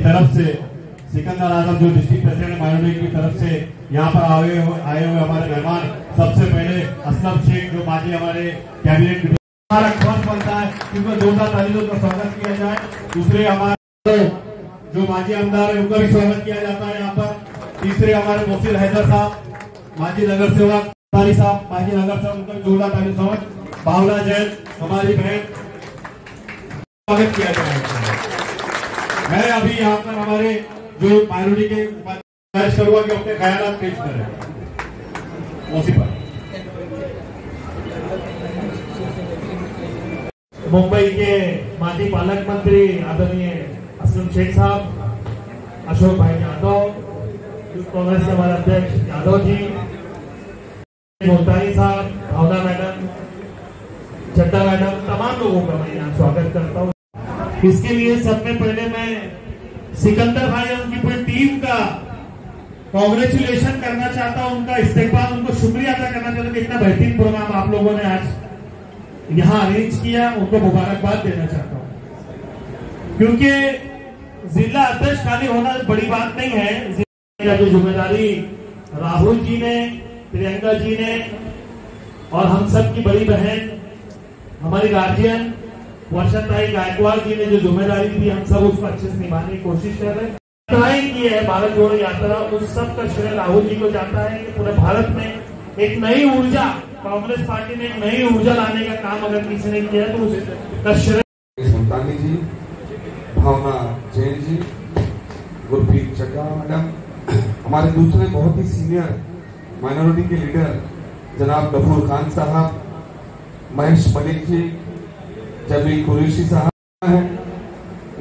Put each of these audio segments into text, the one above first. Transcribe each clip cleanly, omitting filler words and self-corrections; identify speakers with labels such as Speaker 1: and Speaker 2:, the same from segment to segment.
Speaker 1: तरफ से सिकंदर आजम जो डिस्ट्रिक्ट प्रेसिडेंट माइनॉरिटी की तरफ से यहाँ पर आए हुए हमारे मेहमान, सबसे पहले असलम शेख जो माजी हमारे कैबिनेट हमारा फर्ज बनता है उनको जोरदार तालियों का स्वागत किया जाए। दूसरे हमारे जो माजी आमदार है उनका भी स्वागत किया जाता है यहाँ पर। तीसरे हमारे मोहसिन हैदर साहब माजी नगर सेवक साहब माजी नगर सेवक, उनका जोरदार ताली स्वागत। भावना जैन हमारी बहन, स्वागत किया जाए। मैं अभी यहाँ पर हमारे जो माइनॉरिटी के उपाध्यक्ष करूंगा कि अपने ख्याल पेश करें। मौसी पर
Speaker 2: मुंबई के माजी पालक मंत्री आदरणीय असलम शेख साहब, अशोक भाई यादव, कांग्रेस के हमारे अध्यक्ष यादव जी, मुल्तानी साहब, भावना मैडम, चड्डा मैडम, तमाम लोगों का मैं यहाँ स्वागत करता हूँ। इसके लिए सबसे पहले मैं सिकंदर भाई और उनकी पूरी टीम का कांग्रेचुलेशन करना चाहता हूँ, उनका इस्तेमाल, उनको शुक्रिया अदा करना चाहता हूँ कि इतना बेहतरीन प्रोग्राम आप लोगों ने आज यहाँ अरेंज किया, उनको मुबारकबाद देना चाहता हूँ। क्योंकि जिला अध्यक्ष खाली होना बड़ी बात नहीं है, जिला जो जिम्मेदारी राहुल जी ने, प्रियंका जी ने और हम सब की बड़ी बहन हमारी गार्जियन वर्षाताई गायकवाड़ जी ने जो जिम्मेदारी दी, हम सब उसको अच्छे से निभाने की कोशिश कर रहे हैं। की है भारत जोड़ो यात्रा, उस सब का श्रेय राहुल जी को जाता है कि पूरे भारत में एक नई ऊर्जा, कांग्रेस पार्टी ने एक नई ऊर्जा लाने का काम अगर किसी ने किया तो उसका श्रेय
Speaker 3: मुल्तानी जी, भावना जैन जी, गुरप्रीत चड्डा मैडम, हमारे दूसरे बहुत ही सीनियर माइनॉरिटी के लीडर जनाब गफूर खान साहब, महेश मलिक जी, जमील कुरैशी साहब हैं।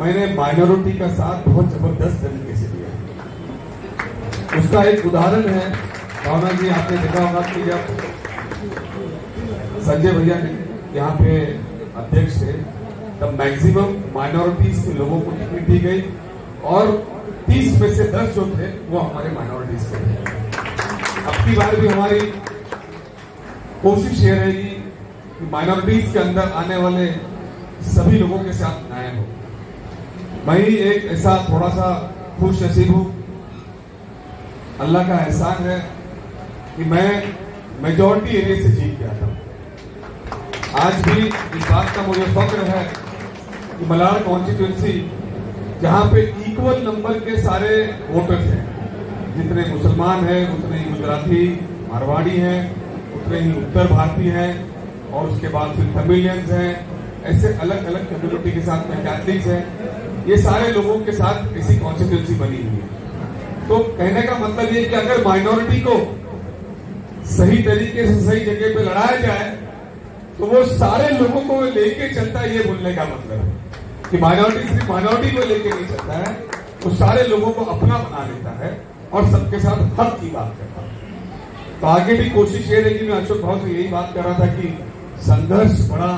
Speaker 3: मैंने माइनॉरिटी का साथ बहुत जबरदस्त तरीके से दिया। उसका एक उदाहरण है, भावना जी आपने देखा होगा कि जब संजय भैया यहाँ पे अध्यक्ष थे तब मैक्सिमम माइनॉरिटीज के लोगों को टिकट दी गई और 30 में से 10 जो थे वो हमारे माइनॉरिटीज के थे। अब की बार भी हमारी कोशिश ये रहेगी कि माइनॉरिटीज के अंदर आने वाले सभी लोगों के साथ न्याय हो। मैं ही एक ऐसा थोड़ा सा खुश नसीब हूं, अल्लाह का एहसान है कि मैं मेजॉरिटी एरिया से जीत गया था। आज भी इस बात का मुझे फख्र है कि मलाड कॉन्स्टिट्यूंसी जहां पे इक्वल नंबर के सारे वोटर्स हैं, जितने मुसलमान हैं उतने ही गुजराती मारवाड़ी हैं, उतने ही उत्तर भारतीय हैं और उसके बाद फिर तमिलियंस हैं, ऐसे अलग अलग कम्युनिटी के साथ में कैथलिक्स हैं, ये सारे लोगों के साथ ऐसी कॉन्स्टिट्यूंसी बनी हुई है। तो कहने का मतलब ये कि अगर माइनॉरिटी को सही तरीके से सही जगह पे लड़ाया जाए तो वो सारे लोगों को लेके चलता है, ये बोलने का मतलब है कि माइनॉरिटी सिर्फ माइनॉरिटी को लेके नहीं चलता है, वो सारे लोगों को अपना बना लेता है और सबके साथ हक की बात करता है। तो आगे भी कोशिश ये रहेगी, मैं अशोक भाव से यही बात कर रहा था कि संघर्ष बड़ा,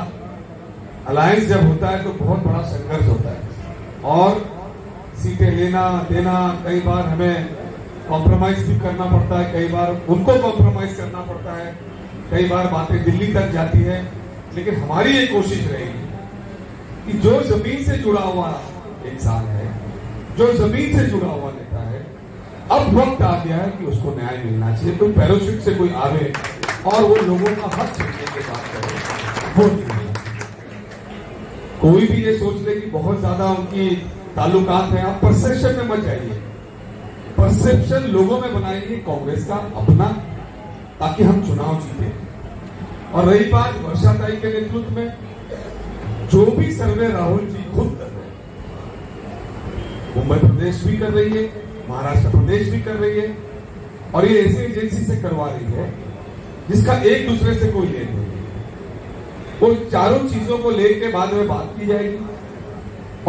Speaker 3: अलायंस जब होता है तो बहुत बड़ा संघर्ष होता है और सीटें लेना देना, कई बार हमें कॉम्प्रोमाइज भी करना पड़ता है, कई बार उनको कॉम्प्रोमाइज करना पड़ता है, कई बार बातें दिल्ली तक जाती है, लेकिन हमारी ये कोशिश रहेगी कि जो जमीन से जुड़ा हुआ इंसान है, जो जमीन से जुड़ा हुआ नेता है, अब वक्त आ गया है कि उसको न्याय मिलना चाहिए। कोई पैराशूट से कोई आवे और वो लोगों का हक छीनने की बात करे, वो नहीं। कोई भी ये सोच ले कि बहुत ज्यादा उनकी ताल्लुकात है, आप परसेप्शन में मत जाइए। परसेप्शन लोगों में बनाएंगे कांग्रेस का अपना, ताकि हम चुनाव जीते। और रही बात वर्षाताई के नेतृत्व में, जो भी सर्वे राहुल जी खुद कर रहे हैं, मुंबई प्रदेश भी कर रही है, महाराष्ट्र प्रदेश भी कर रही है और ये ऐसी एजेंसी से करवा रही है जिसका एक दूसरे से कोई लेन देन नहीं। वो चारों चीजों को लेकर बाद में बात की जाएगी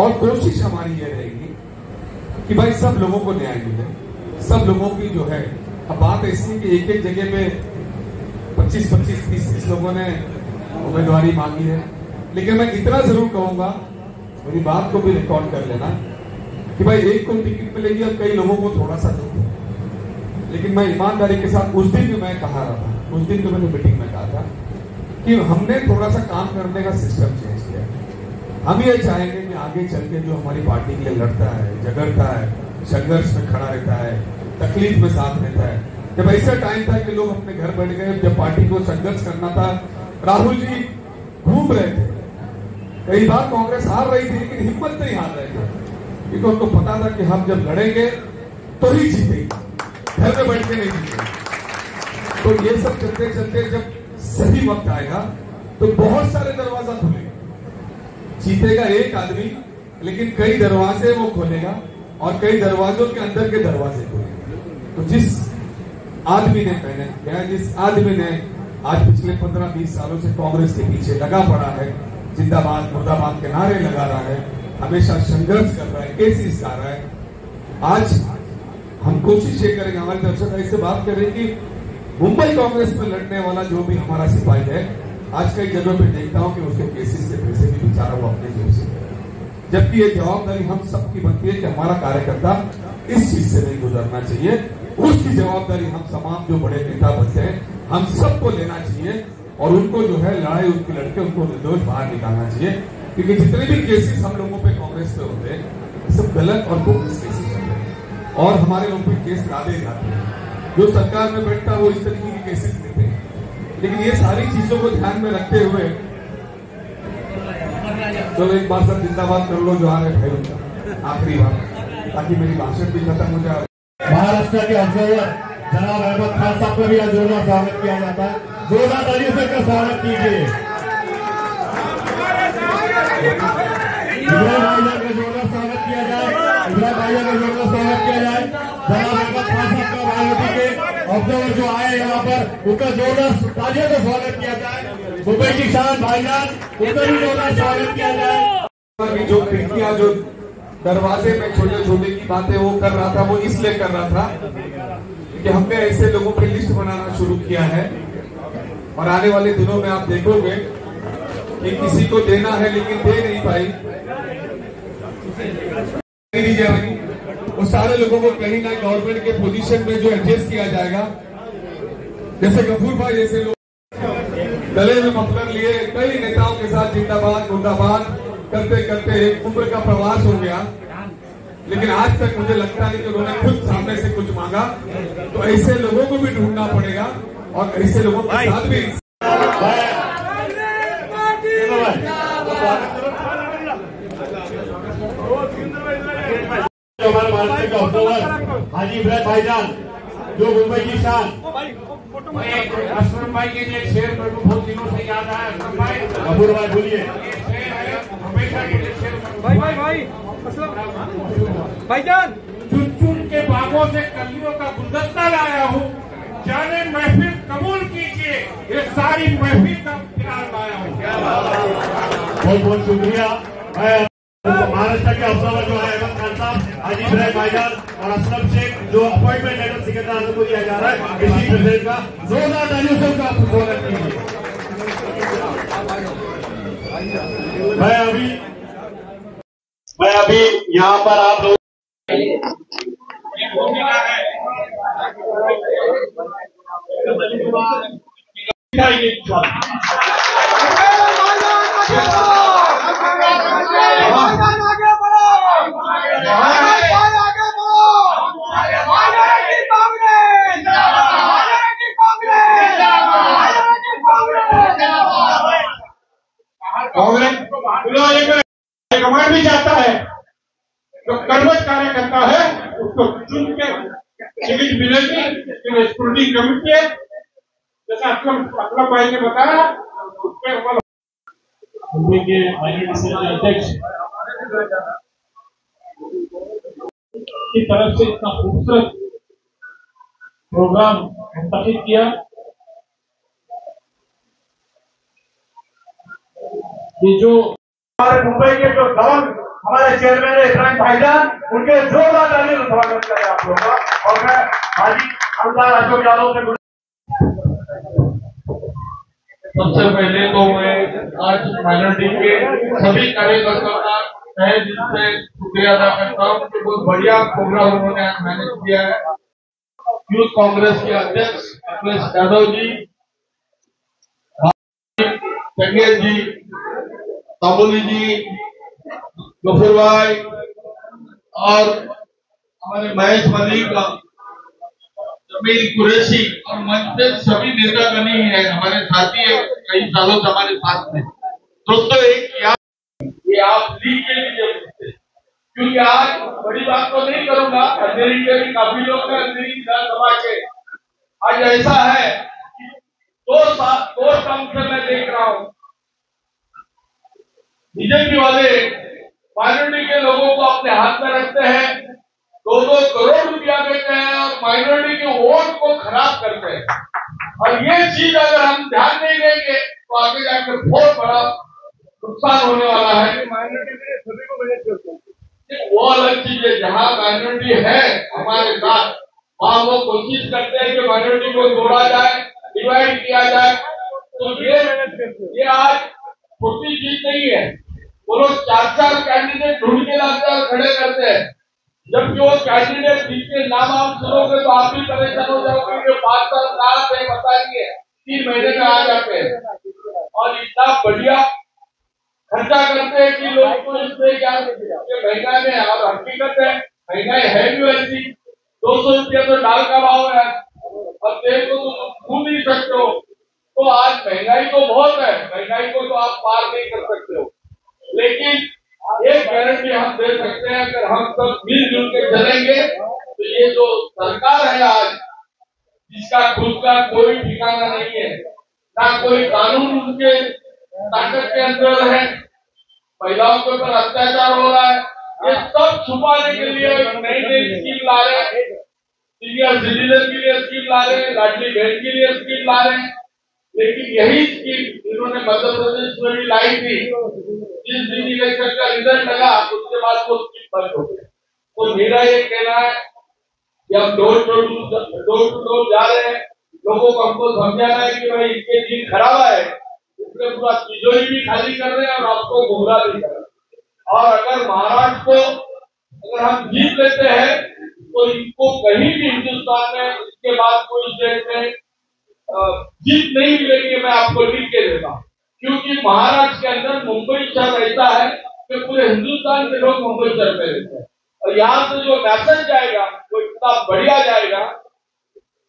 Speaker 3: और कोशिश हमारी ये रहेगी कि भाई सब लोगों को न्याय मिले, सब लोगों की जो है। अब बात ऐसी कि एक एक जगह पे 25-25, 30-30 लोगों ने उम्मीदवारी मांगी है, लेकिन मैं इतना जरूर कहूंगा, मेरी बात को भी रिकॉर्ड कर लेना, कि भाई एक को टिकट मिलेगी और कई लोगों को थोड़ा सा दो। लेकिन मैं ईमानदारी के साथ उस दिन भी मैं कहा रहा था, उस दिन तो मैंने मीटिंग में कहा था कि हमने थोड़ा सा काम करने का सिस्टम चेंज किया। हम ये चाहेंगे कि आगे चल के जो हमारी पार्टी के लिए लड़ता है, झगड़ता है, संघर्ष में खड़ा रहता है, तकलीफ में साथ रहता है। जब ऐसा टाइम था कि लोग अपने घर बैठ गए, जब पार्टी को संघर्ष करना था, राहुल जी घूम रहे थे। कई बार कांग्रेस हार रही थी लेकिन हिम्मत नहीं हार रहे थे, क्योंकि उनको पता था कि हम जब लड़ेंगे तो ही जीतेंगे, घर में बैठ के नहीं जीतेंगे। तो ये सब चलते चलते जब सही वक्त आएगा तो बहुत सारे दरवाजा खुलेंगे। जीतेगा एक आदमी लेकिन कई दरवाजे वो खोलेगा और कई दरवाजों के अंदर के दरवाजे खोलेंगे। तो जिस आदमी ने मेहनत किया, जिस आदमी ने आज पिछले 15-20 सालों से कांग्रेस के पीछे लगा पड़ा है, जिंदाबाद मुर्दाबाद के नारे लगा रहा है, हमेशा संघर्ष कर रहा है, केसेस गा रहा है, आज हम कोशिश ये करेंगे, हमारे दर्शक इससे बात करें कि मुंबई कांग्रेस में लड़ने वाला जो भी हमारा सिपाही है, आज कई जगहों पे देखता हूं कि उसके केसेस के पैसे भी बेचारा वो अपने जेब से, जबकि ये जवाबदारी हम सबकी बनती है कि हमारा कार्यकर्ता इस चीज से नहीं गुजरना चाहिए। उसकी जवाबदारी हम तमाम जो बड़े नेता बनते हैं हम सबको लेना चाहिए और उनको जो है लड़ाई उनकी लड़के उनको निर्दोष बाहर निकालना चाहिए, क्योंकि जितने भी केसेस हम लोगों पे कांग्रेस पे होते हैं सब गलत और बोगस केसेस होते हैं और हमारे लोगों पे केस लादे जाते हैं। जो सरकार में बैठता है वो इस तरीके के केसेस लेते हैं। लेकिन ये सारी चीजों को ध्यान में रखते हुए चलो एक बार सब जिंदाबाद कर लो जो आ रहे भाई उनका आखिरी बार, ताकि मेरी भाषण भी खत्म हो जाए।
Speaker 2: महाराष्ट्र के ऑब्जर्वर जनाब अहमद खान साहब का भी आज जोरदार स्वागत किया जाता है, जोरदार तालियों से का स्वागत कीजिए। इब्राहिम भाईजान का जोरदार स्वागत किया जाए, इब्राहिम भाईजान का जोरदार स्वागत किया जाए। जनाब अहमद खान साहब का बागमती के ऑब्जर्वर जो आए यहाँ पर उनका जोरदार तालियों से स्वागत किया जाए। मुंबई की शान भाईजान उनका भी जोरदार स्वागत किया जाए।
Speaker 3: जो खिड़कियां जो दरवाजे में छोटे छोटे की बातें वो कर रहा था, वो इसलिए कर रहा था कि हमने ऐसे लोगों की लिस्ट बनाना शुरू किया है और आने वाले दिनों में आप देखोगे कि किसी को देना है लेकिन दे नहीं पाई, नहीं जाएगी, वो सारे लोगों को कहीं ना गवर्नमेंट के पोजीशन में जो एडजस्ट किया जाएगा। जैसे गफूर भाई जैसे लोग गले में मफलर लिए कई नेताओं के साथ जिंदाबाद मुर्दाबाद करते करते एक उम्र का प्रवास हो गया, लेकिन आज तक मुझे लगता नहीं कि उन्होंने खुद सामने से कुछ मांगा। तो ऐसे लोगों को भी ढूंढना पड़ेगा और ऐसे लोगों के साथ भी
Speaker 2: हमारे महाराष्ट्र के ऑब्जर्वर हाजी इब्राहिम भाईजान जो मुंबई की शान
Speaker 4: अशरफ भाई के लिए शेर मेरे को बहुत दिनों से याद आया। अशरफ भाई,
Speaker 2: गफूर भाई बोलिए।
Speaker 4: हमेशा के लिए शेर भाई
Speaker 2: भाईजान
Speaker 4: चुन चुन के बागों से कलियों का गुलदस्ता लाया हूँ, जाने महफिल कबूल कीजिए, ये सारी महफिल का प्यार लाया हूँ।
Speaker 2: बहुत बहुत शुक्रिया। मैं महाराष्ट्र के ऑब्जर्वर जो है अहमद खान साहब, हाजी इब्राहिम भाईजान और असलम शेख जो अपॉइंटमेंट लेटर सेक्रेटरी को दिया जा रहा है डिस्ट्रिक्ट प्रेसिडेंट का, जोरदार तालियों से उनका स्वागत कीजिए। मैं अभी यहाँ पर आप लोग
Speaker 4: कांग्रेस कमांड भी चाहता है, जो कर्मठ कार्यकर्ता है उसको चुन के टिकट मिलेगी, स्क्रूटिनी कमेटी है जैसा असलम भाई ने बताया उस पर
Speaker 2: मुंबई के माइनॉरिटी सेल के अध्यक्ष की तरफ से इतना खूबसूरत प्रोग्राम मुंतखब किया। ये जो हमारे मुंबई के जो दबंग हमारे चेयरमैन है इब्राहिम भाईजान, उनके जोरदार तालियों से स्वागत करें आप लोगों का। और मैं हाजी अल्लाह अशोक यादव से
Speaker 4: सबसे पहले तो मैं आज माइनॉरिटी के सभी कार्यकर्ताओं का तहे दिल से शुक्रिया अदा करता हूँ कि बहुत बढ़िया प्रोग्राम उन्होंने आज मैनेज किया है। यूथ कांग्रेस के अध्यक्ष अखिलेश यादव जी, संजय जी, तमोली जी, गफूर भाई और हमारे महेश मलिक, जमील कुरैशी और मंच पे सभी नेतागण ही है, हमारे साथी है, कई सालों से हमारे साथ में। दोस्तों एक ये आप लीग के लिए पूछते, क्योंकि आज बड़ी बात तो नहीं करूंगा, अंधेरी के भी काफी लोग हैं, अंधेरी विधानसभा के आज ऐसा है कि 2 टर्म से मैं देख रहा हूं बीजेपी वाले माइनॉरिटी के लोगों को अपने हाथ में रखते हैं, 2-2 करोड़ रुपया देते हैं और माइनॉरिटी के वोट को खराब करते हैं। और ये चीज अगर हम ध्यान नहीं देंगे तो आगे जाकर बहुत बड़ा नुकसान होने वाला है कि माइनॉरिटी के सभी को मैनेज करते हैं। वो अलग चीज है, जहाँ माइनॉरिटी है हमारे साथ वहां वो कोशिश करते हैं कि माइनॉरिटी को तोड़ा जाए, डिवाइड किया जाए। तो ये आज छोटी चीज नहीं है। वो लोग 4-4 कैंडिडेट ढूंढ के लाते और खड़े करते हैं, जबकि वो कैंडिडेट जिसके नाम आप सुनोगे तो आप भी परेशान हो जाओगे कि 5 साल कहाँ थे बताइए, 3 महीने में आ जाते हैं और इतना बढ़िया खर्चा करते हैं कि लोग को इसमें क्या महंगाई में, और हकीकत है महंगाई है भी वैसी। 200 रुपया तो दाल का भाव है और तेल को तो छू नहीं सकते हो। तो आज महंगाई तो बहुत है, महंगाई को तो आप पार नहीं कर सकते हो, लेकिन एक गारंटी हम दे सकते हैं, अगर हम सब मिलजुल के चलेंगे तो ये जो सरकार है आज, जिसका खुद का कोई ठिकाना नहीं है, ना कोई कानून उनके ताकत के अंदर है, महिलाओं के ऊपर अत्याचार हो रहा है, ये सब छुपाने के लिए नई नई स्कीम ला रहे हैं, सीनियर सिटीजन के लिए स्कीम ला रहे हैं, लाडली बहन के लिए स्कीम ला रहे हैं। लेकिन यही स्कीम इन्होंने मध्य प्रदेश में भी लाई थी, जिस दिन इलेक्शन का रिजल्ट लगा उसके बाद वो स्कीम बंद हो गई। तो मेरा ये कहना है कि हम डोर टू डोर जा रहे हैं, लोगों को हमको समझाना है कि भाई इनके दिन खराब है, इसलिए पूरा तिजोरी भी खाली कर रहे हैं और आपको गुमराह भी कर रहे हैं। और अगर महाराष्ट्र को अगर हम जीत लेते हैं तो इनको कहीं भी हिंदुस्तान में इसके बाद कोई स्टेट में जीत नहीं मिलेगी, मैं आपको लिख के देता हूँ। क्योंकि महाराष्ट्र के अंदर मुंबई शहर ऐसा है कि पूरे हिंदुस्तान के लोग मुंबई शहर में रहते हैं और यहाँ से जो मैसेज जाएगा वो इतना बढ़िया जाएगा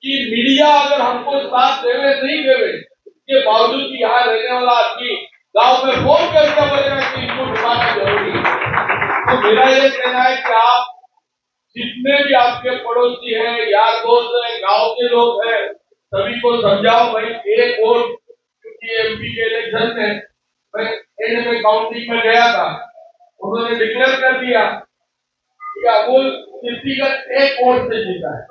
Speaker 4: कि मीडिया अगर हमको साथ देवे नहीं देवे, इसके बावजूद भी यहाँ रहने वाला आदमी गांव में फोन करके बोलेगा कि इनको ढुकाना जरूरी है। तो मेरा ये कहना है कि आप जितने भी आपके पड़ोसी हैं, यार दोस्त हैं, गांव के लोग हैं, सभी को समझाओ भाई एक वोट, क्योंकि एमपी के इलेक्शन में मैं एंड में काउंटिंग में गया था, उन्होंने डिक्लेयर कर दिया कि अमूल व्यक्तिगत एक वोट से जीता है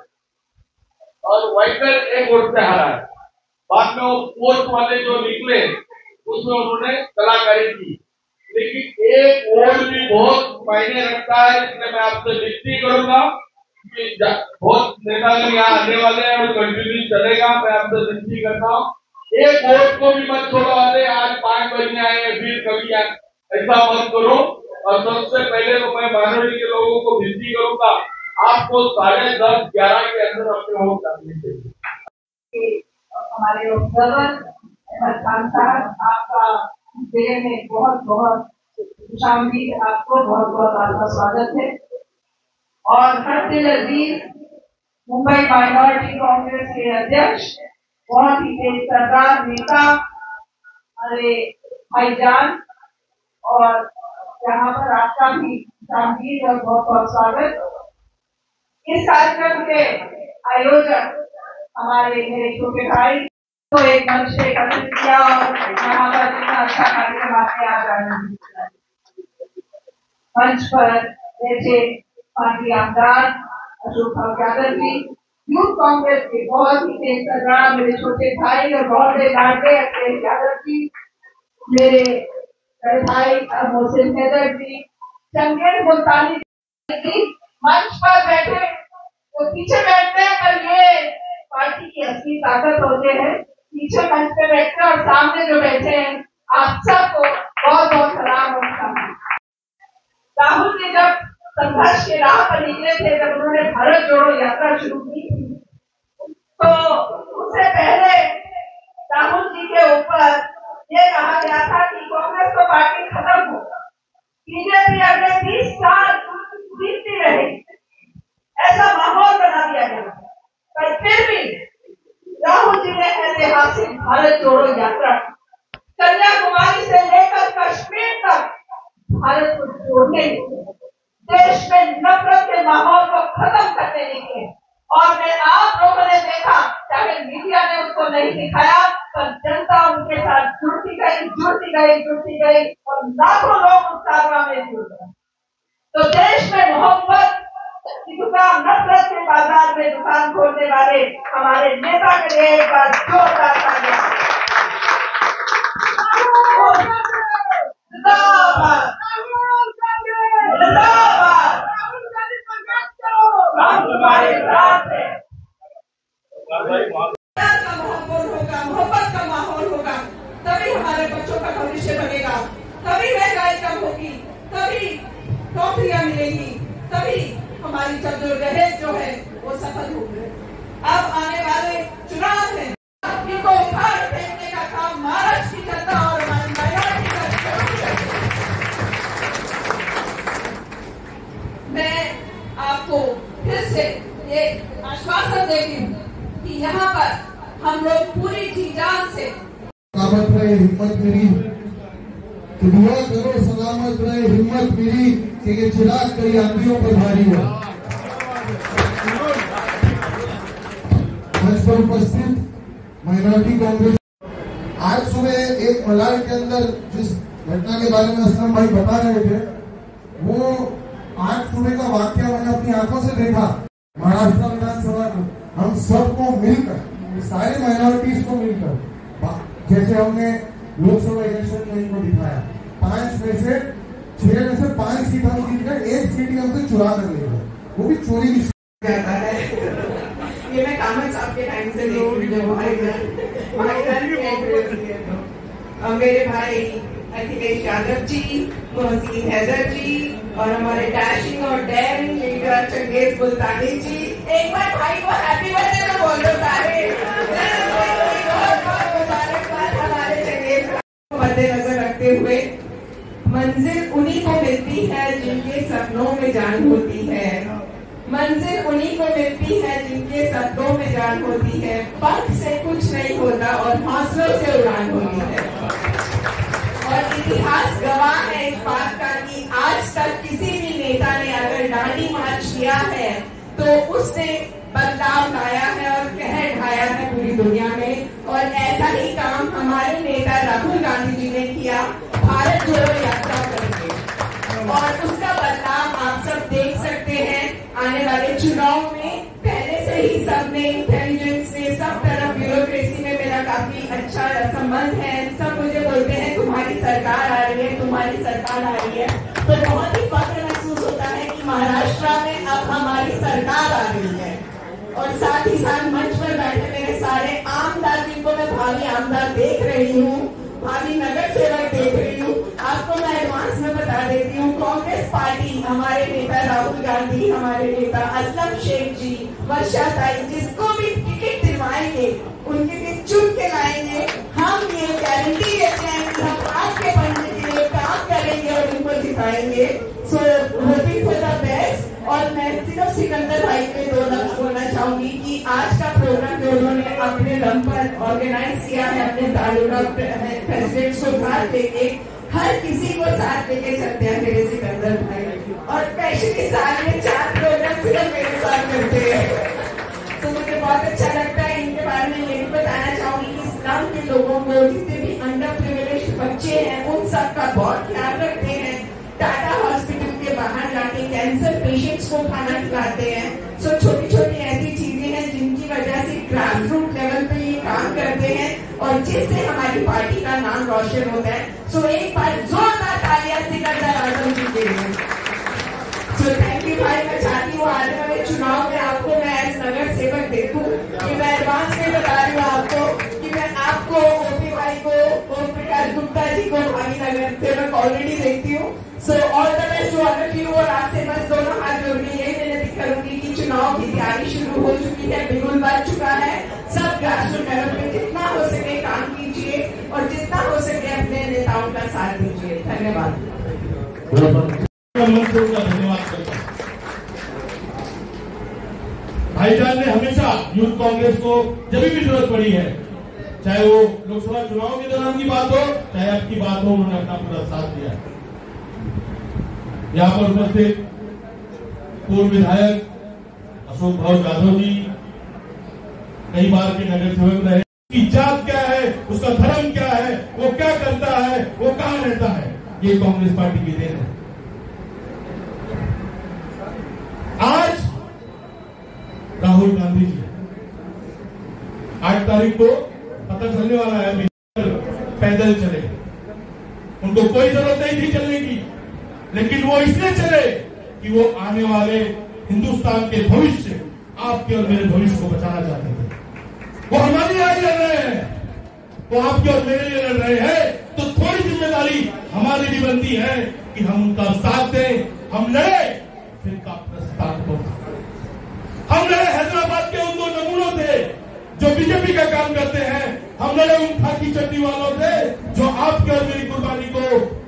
Speaker 4: और वाइकर एक वोट से हारा है। बाद में वो पोस्ट वाले जो निकले उसमें उन्होंने कलाकारी की, लेकिन एक वोट भी बहुत मायने रखता है। इसलिए मैं आपसे विनती करूंगा कि बहुत नेता यहाँ आने वाले हैं और कंटिन्यू चलेगा, मैं आपसे विनती करता हूँ एक वोट को भी मत छोड़ो, आज 5 बजे आए फिर कभी आए, ऐसा मत करो। और सबसे पहले तो मैं माइनॉरिटी के लोगों को विनती करूंगा, आपको 10:30-11 के अंदर अपने वोट डालने चाहिए।
Speaker 5: हमारे ऑब्जर्वर साहब, आपका देर में बहुत बहुत खुशामदी, आपको बहुत बहुत आपका स्वागत है। और हर दिल अजीज मुंबई माइनॉरिटी कांग्रेस के अध्यक्ष, बहुत ही तेज सरदार नेता हमारे भाईजान, और यहाँ पर आपका भी शामिल और बहुत बहुत स्वागत। इस कार्यक्रम के आयोजक हमारे मेरे छोटे भाई को एक मंच पे एकत्रित किया और यहाँ पर इतना अच्छा कार्यक्रम आपके आ जाने मंच पर बैठे पार्टी आमदार अशोक यादव जी, यूथ कांग्रेस के बहुत ही तेज सरदार मेरे छोटे भाई और बहुत ही लाडले अखिलेश यादव जी, मेरे बड़े भाई मोहसिन हैदर जी, चंगेज मुल्तानी जी मंच पर बैठे, वो पीछे बैठते हैं पर ये पार्टी की असली ताकत होते हैं, पीछे मंच पे बैठते हैं और सामने जो बैठे हैं आप सबको बहुत बहुत सलाम और सम्मान। राहुल जी जब संघर्ष के राह पर निकले थे, जब उन्होंने भारत जोड़ो यात्रा शुरू की थी, तो उससे पहले राहुल जी के ऊपर ये कहा गया था कि कांग्रेस को पार्टी खत्म हो, बीजेपी अगले 20 साल जीतती रहेगी, ऐसा माहौल बना दिया गया। पर फिर भी राहुल जी ने ऐतिहासिक भारत जोड़ो यात्रा कन्याकुमारी से लेकर कश्मीर तक भारत को जोड़ने देश में नफरत के माहौल को खत्म करने के और मैं आप लोगों ने देखा, चाहे मीडिया ने उसको नहीं दिखाया, पर जनता उनके साथ जुड़ती गई और लाखों लोग उस कारवा में जुड़ गए। तो देश में मोहब्बत की दुकान, नफरत के बाजार में दुकान खोलने वाले हमारे नेता के लिए एक बार जोरदार तालियां। मोहब्बत का माहौल होगा, तभी हमारे बच्चों का भविष्य बनेगा, तभी महंगाई कम होगी, तभी नौकरियां मिलेगी, तभी हमारी जद्दोजहद जो है वो सफल होगी। अब आने वाले चुनाव में इनको उखाड़ फेंकने का काम महाराष्ट्र की जनता और हमारी माइनॉरिटी का। मैं आपको फिर से एक आश्वासन देती हूँ कि यहाँ पर हम लोग पूरी जी जान से
Speaker 6: सलामत रहे, हिम्मत मेरी तो दुआ करो, सलामत रहे, हिम्मत मेरी कि ये चिराग कई आंधियों पर भारी हो। मंच पर उपस्थित माइनॉरिटी कांग्रेस, आज सुबह एक मलाड के अंदर जिस घटना के बारे में असलम भाई बता रहे थे, वो आज सुबह का वाक्य मैंने अपनी आंखों से देखा। महाराष्ट्र विधानसभा में हम सबको मिलकर, सारे माइनॉरिटीज को मिलकर, जैसे हमने लोकसभा इलेक्शन में इनको दिखाया, 5 में से 6 में से 5 सीट हम जीत गए, 1 सीट हमसे चुरा कर ले गए, वो भी चोरी की
Speaker 5: जाता है। ये मैं कामत साहब के टाइम से मेरे भाई अखिलेश यादव जी, मोहसिन हैदर जी और हमारे डैशिंग और डेयरिंग लीडर चंगेज मुल्तानी जी, एक बार भाई को हैप्पी बर्थडे तो बोल दो सारे। हमारे चंगेज को मद्देनजर रखते हुए, मंजिल उन्हीं को मिलती है जिनके सपनों में जान होती है, मंजिल उन्हीं को मिलती है जिनके सपनों में जान होती है, पंख से कुछ नहीं होता और हौसलों से उड़ान होती है। और इतिहास गवाह है इस बात का कि आज तक किसी भी नेता ने अगर दांडी मार्च किया है तो उसने बदलाव लाया है और कहर ढाया है पूरी दुनिया में। और ऐसा ही काम हमारे नेता राहुल गांधी जी ने किया भारत जोड़ो यात्रा करके, और उसका बदलाव आप सब देख सकते हैं आने वाले चुनाव में। पहले से ही सबने, इंटेलिजेंस ने, सब तरफ ब्यूरोक्रेसी में मेरा काफी अच्छा संबंध है। सब मुझे बोलते हैं तुम्हारी सरकार आ रही है, तुम्हारी सरकार आ रही है, तो बहुत ही फख्र महसूस होता है कि महाराष्ट्र में अब हमारी सरकार आ रही है। और साथ ही साथ मंच पर बैठे मेरे सारे आमदार, जिनको मैं भावी आमदार देख रही हूँ, भावी नगर सेवक देख रही हूँ, आपको मैं एडवांस में बता देती हूँ, कांग्रेस पार्टी, हमारे नेता राहुल गांधी, हमारे नेता असलम शेख जी, वर्षा ताई, जिसको भी टिकट दिलवाएंगे उनके लिए चुन के लाएंगे। हम ये गारंटी देते हैं कि हम आपके बनने के लिए काम करेंगे और उनको जिताएंगे। So hoping for the best. और मैं सिर्फ सिकंदर भाई पे 2 लफ्ज बोलना चाहूंगी कि आज का प्रोग्राम जो उन्होंने अपने दम पर ऑर्गेनाइज किया है, अपने तालुका प्रेसिडेंट्स को साथ लेके, हर किसी को साथ लेके चलते हैं मेरे सिकंदर भाई। और स्पेशली साल में 4 प्रोग्राम सिर्फ मेरे साथ करते हैं, तो मुझे बहुत अच्छा लगता है। इनके बारे में ये भी बताना चाहूंगी कि इस्लाम के लोगों को, जितने भी अंडर प्रिविलेज्ड बच्चे हैं, उन सबका बहुत ख्याल रखते हैं। टाटा हॉस्पिटल के बाहर जाके कैंसर पेशेंट्स को खाना खिलाते हैं। सो छोटी छोटी ऐसी चीजें हैं जिनकी वजह से ग्रास रूट लेवल पे ये काम करते हैं और जिससे हमारी पार्टी का नाम रोशन होता है। सो एक बार जोरदार तालियां सिकंदर आजम जी के लिए। सो थैंक यू भाई। मैं चाहती हूँ आने वाले चुनाव में आपको मैं एज नगर सेवक देखूं, कि मैं एडवांस में बता रही हूँ आपको कि मैं आपको, ओपी भाई को, ओम प्रकाश गुप्ता जी को भावी नगर सेवक ऑलरेडी देखती हूँ। So all the best to all of you. और आपसे बस दोनों हाथ जोड़ के यही विनती करूंगी कि चुनाव की तैयारी शुरू हो चुकी है, बिगुल बज चुका है। सब ग्रासरूट लेवल पे जितना हो सके काम कीजिए और जितना हो सके अपने नेताओं का साथ दीजिए। धन्यवाद।
Speaker 2: मन से उनका धन्यवाद करता हूं। भाईजान ने हमेशा यूथ कांग्रेस को जब भी जरूरत पड़ी है, चाहे वो लोकसभा चुनाव के दौरान की बात हो, चाहे अब की बात हो, उन्होंने अपना पूरा साथ दिया। यहाँ पर उपस्थित पूर्व विधायक अशोक भाऊ यादव जी कई बार के नगर सेवक रहे। उसकी जात क्या है, उसका धर्म क्या है, वो क्या करता है, वो कहां रहता है, ये कांग्रेस पार्टी की देन है। आज राहुल गांधी जी 8 तारीख को पता चलने वाला है, पैदल चले, उनको कोई जरूरत नहीं थी चलने की, लेकिन वो इसलिए चले कि वो आने वाले हिंदुस्तान के भविष्य, आपके और मेरे भविष्य को बचाना चाहते थे। वो हमारे लिए लड़ रहे हैं, वो आपके और मेरे लिए लड़ रहे हैं, तो थोड़ी जिम्मेदारी हमारी भी बनती है कि हम उनका साथ दें। हम लड़े फिर का प्रस्ताव हो, हम लड़े हैदराबाद के उन 2 नमूनों से जो बीजेपी का काम करते हैं, हम लड़े उन खाकी चड्डी वालों से जो आपके और मेरी कुर्बानी को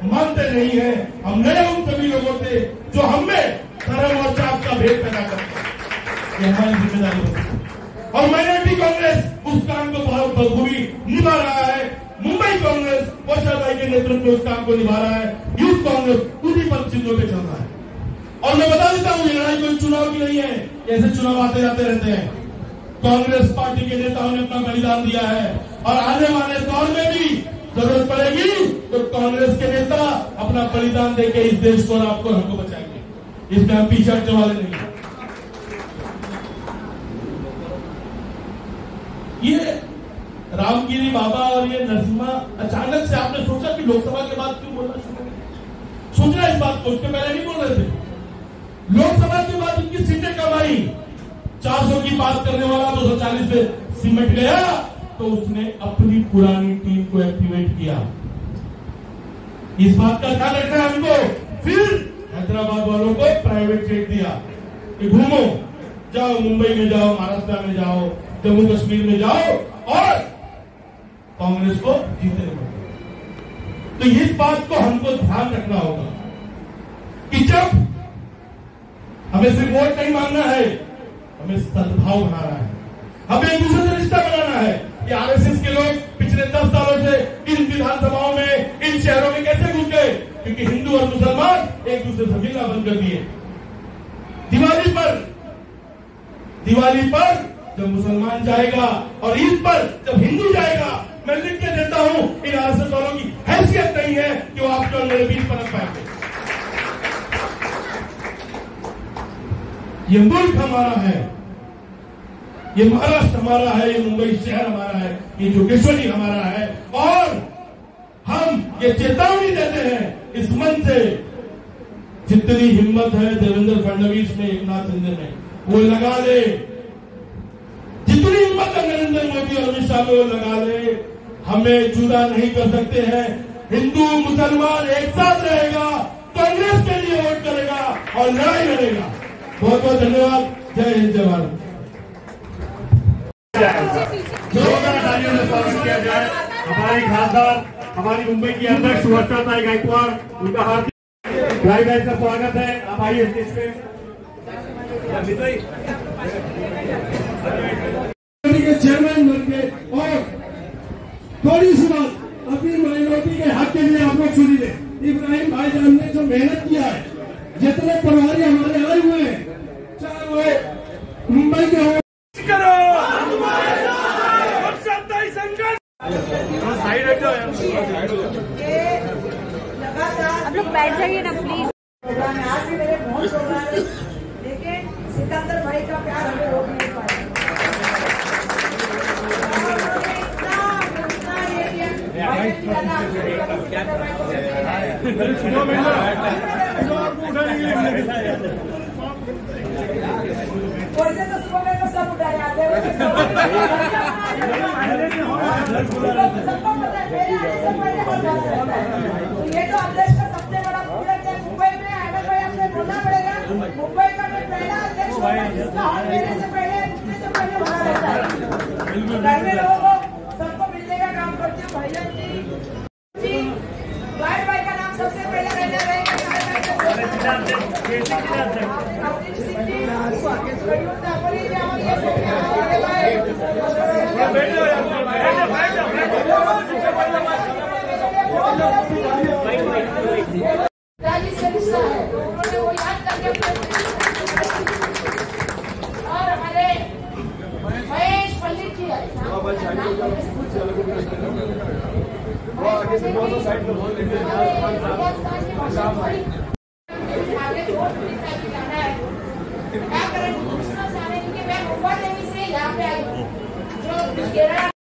Speaker 2: मानते नहीं है, हम लड़े उन सभी लोगों से जो हमें धर्म और जात का भेद पैदा करते हैं। ये हमारी जिम्मेदारी है और माइनॉरिटी कांग्रेस उस काम को बहुत बखूबी निभा रहा है। मुंबई कांग्रेस कौशल भाई के नेतृत्व में उस काम को निभा रहा है। यूथ कांग्रेस उन्हीं परिस्थितियों पे चल रहा है। और मैं बता देता हूं, ये लड़ाई कोई चुनाव की नहीं है, ऐसे चुनाव आते जाते रहते हैं। कांग्रेस पार्टी के नेताओं ने अपना बलिदान दिया है और आने वाले दौर में भी जरूरत पड़ेगी तो कांग्रेस के नेता अपना बलिदान देके इस देश को और आपको हमको बचाएंगे। इसमें हम पीछे हटने वाले नहीं है। ये रामगिरी बाबा और ये नरसिम्हा, अचानक से आपने सोचा कि लोकसभा के बाद क्यों बोलना शुरू किया? सोचना इस बात को, उसके पहले नहीं बोल रहे थे। लोकसभा के बाद उनकी सीटें कम आई, 400 की बात करने वाला 240 पे सिमट गया, तो उसने अपनी पुरानी टीम को एक्टिवेट किया। इस बात का ख्याल रखना है हमको। फिर हैदराबाद वालों को प्राइवेट जेट दिया कि घूमो, जाओ मुंबई में जाओ, महाराष्ट्र में जाओ, जम्मू कश्मीर में जाओ और कांग्रेस को जीतने दो। तो इस बात को हमको ध्यान रखना होगा कि जब हमें सिर्फ वोट नहीं मांगना है, हमें सद्भाव बनाना है, हमें एक दूसरे से रिश्ता बनाना है। ये आरएसएस के लोग पिछले 10 सालों से इन विधानसभाओं में, इन शहरों में कैसे घुस गए? क्योंकि हिंदू और मुसलमान एक दूसरे से मिलना बंद कर दिए। दिवाली पर जब मुसलमान जाएगा और ईद पर जब हिंदू जाएगा, मैं लिख के देता हूं, इन आरएसएस वालों की हैसियत नहीं है कि वो आपके और मेरे बीच पनप पाएंगे। ये मुल्क हमारा है, ये महाराष्ट्र हमारा है, ये मुंबई शहर हमारा है, ये जोगेश्वरी हमारा है और हम ये चेतावनी देते हैं इस मन से। जितनी हिम्मत है देवेंद्र फडणवीस में, एकनाथ शिंदे में, वो लगा ले। जितनी हिम्मत है नरेंद्र मोदी और अमित शाह में, वो लगा ले। हमें जुदा नहीं कर सकते हैं। हिंदू मुसलमान एक साथ रहेगा, कांग्रेस के लिए वोट करेगा और लड़ाई लड़ेगा। बहुत बहुत धन्यवाद। जय हिंद, जय भारत।
Speaker 1: जोरदार तालियों से स्वागत किया जाए हमारे खासदार, हमारी मुंबई की अध्यक्ष वर्षाताई गायकवाड़, उनका हार्दिक भाई का स्वागत है। आप आइए स्टेज पे।
Speaker 7: के चेयरमैन बन के और थोड़ी सी बात अपनी माइनॉरिटी के हक के लिए आप लोग सुनी ले। इब्राहिम भाईजान ने जो मेहनत किया है, जितने प्रभारी हमारे आए हुए हैं, चाहे वो मुंबई के हो,
Speaker 8: आप लोग बैठ जाइए ना प्लीज।
Speaker 5: आज भी मेरे बहुत प्रोग्राम है, लेकिन सिकंदर भाई का प्यार हमें रोक नहीं पाया। वैसे तो सुबह में तो सब उठाए आते हैं, सबको पता है मेरे आने से पहले और ज्यादा रहता है। तो ये तो अध्यक्ष का सबसे बड़ा प्रोजेक्ट है मुंबई में। आनंद भाई आपसे बोलना पड़ेगा, मुंबई का जो पहला अध्यक्ष होगा जिसका हर मेरे से पहले बना रहता है। घर में लोगों को सबको मिलने का काम करते हैं। भाईजान जी, गायक भाई का नाम सबसे पहले रहना रहेगा। और हमारे महेश पंडित जी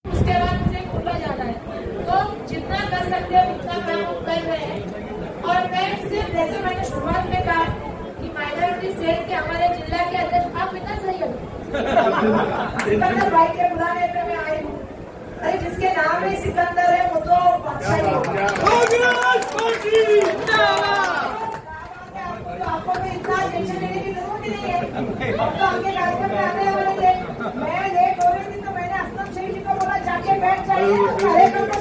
Speaker 5: उसके बाद मुझे खुला जाना है, तो जितना कर सकते हो उतना काम कर रहे हैं। और मैं सिर्फ जैसे मैंने शुरुआत में कहा कि माइनॉरिटी सेल के हमारे जिला के अध्यक्ष आप इतना सही हो सिकंदर भाई के बुलाने पे मैं आई हूँ। अरे जिसके नाम में सिकंदर है वो तो बादशाह ही होगा। आपको भी इतना टेंशन लेने की जरूरत ही नहीं है। अब तो आपके कार्यक्रम में आने वाले थे, मैं लेट हो रही थी तो मैंने असलम शेख जी को बोला जाके बैठ जाइए कार्यक्रम में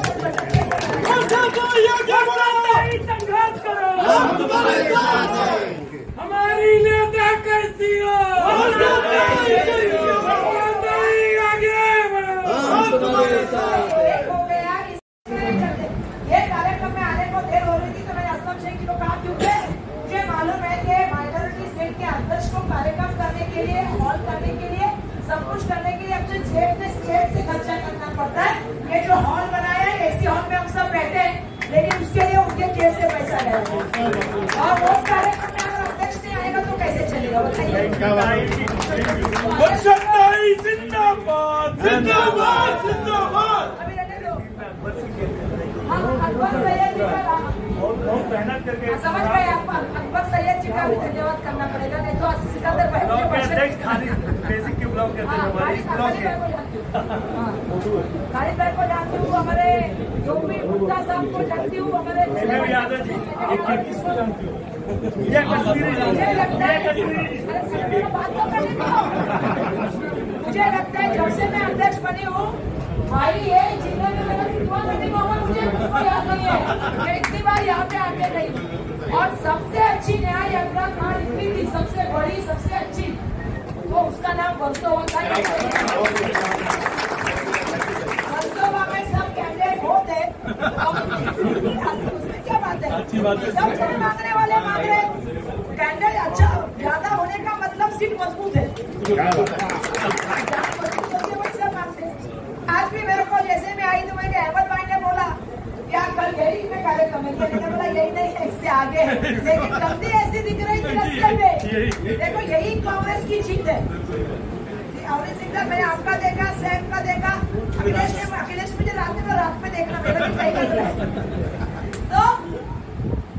Speaker 5: संघर्ष करो।
Speaker 7: हमारी नेता कैसी हो?
Speaker 5: ये कार्यक्रम में आने को देर हो रही थी तो मैंने असलम शेख जी को कहा क्योंकि मुझे मालूम है कि माइनॉरिटी सेल के अध्यक्ष को कार्यक्रम करने के लिए, हॉल करने के लिए, सब कुछ करने के लिए अपने जेब से खर्चा करना पड़ता है। ये जो हॉल बनाया है एसी हॉल में हम सब बैठे हैं, लेकिन उसके लिए उनके जेब से पैसा जाएगा और वो कार्यक्रम में अगर अध्यक्ष नहीं आएगा तो कैसे चलेगा बताइए। अभी रहने दो। हाँ, अकबर सैयद जी का समझ गए आप, अकबर सैयद जी का भी धन्यवाद करना पड़ेगा, नहीं तो सिकंदर भाई खालिद भाई को जानती हूँ, हमारे योगी गुप्ता साहब को जानती हूँ, हमारे मुझे लगता है जब से मैं अध्यक्ष बनी हूँ भाई ये जिले में मेरा कितना करने को होगा मुझे याद नहीं है। मैं इतनी बार यहाँ पे आके गई और सबसे अच्छी न्याय यात्रा कहाँ निकली थी, सबसे बड़ी, सबसे अच्छी, तो उसका नाम वर्सोवा था। वर्सोवा में सब कैंडिडेट होते, उसमें क्या बात है, अच्छी बात है। सब जन मांगने वाले मांग रहे, कैंडिडेट अच्छा ज्यादा होने का मतलब सीट मजबूत है। आज भी मेरे को जैसे मैं आई तो मैंने अहमद भाई ने बोला क्या कल यही में कार्यक्रम है, मैंने बोला यही नहीं है, इससे आगे है, लेकिन गलती ऐसी दिख रही थी रस्ते में। देखो यही कांग्रेस की जीत है। अमरीत सिंह मैंने आपका देखा, सैम का देखा, अखिलेश मुझे रात में देखना मेरा भी सही लग रहा है। तो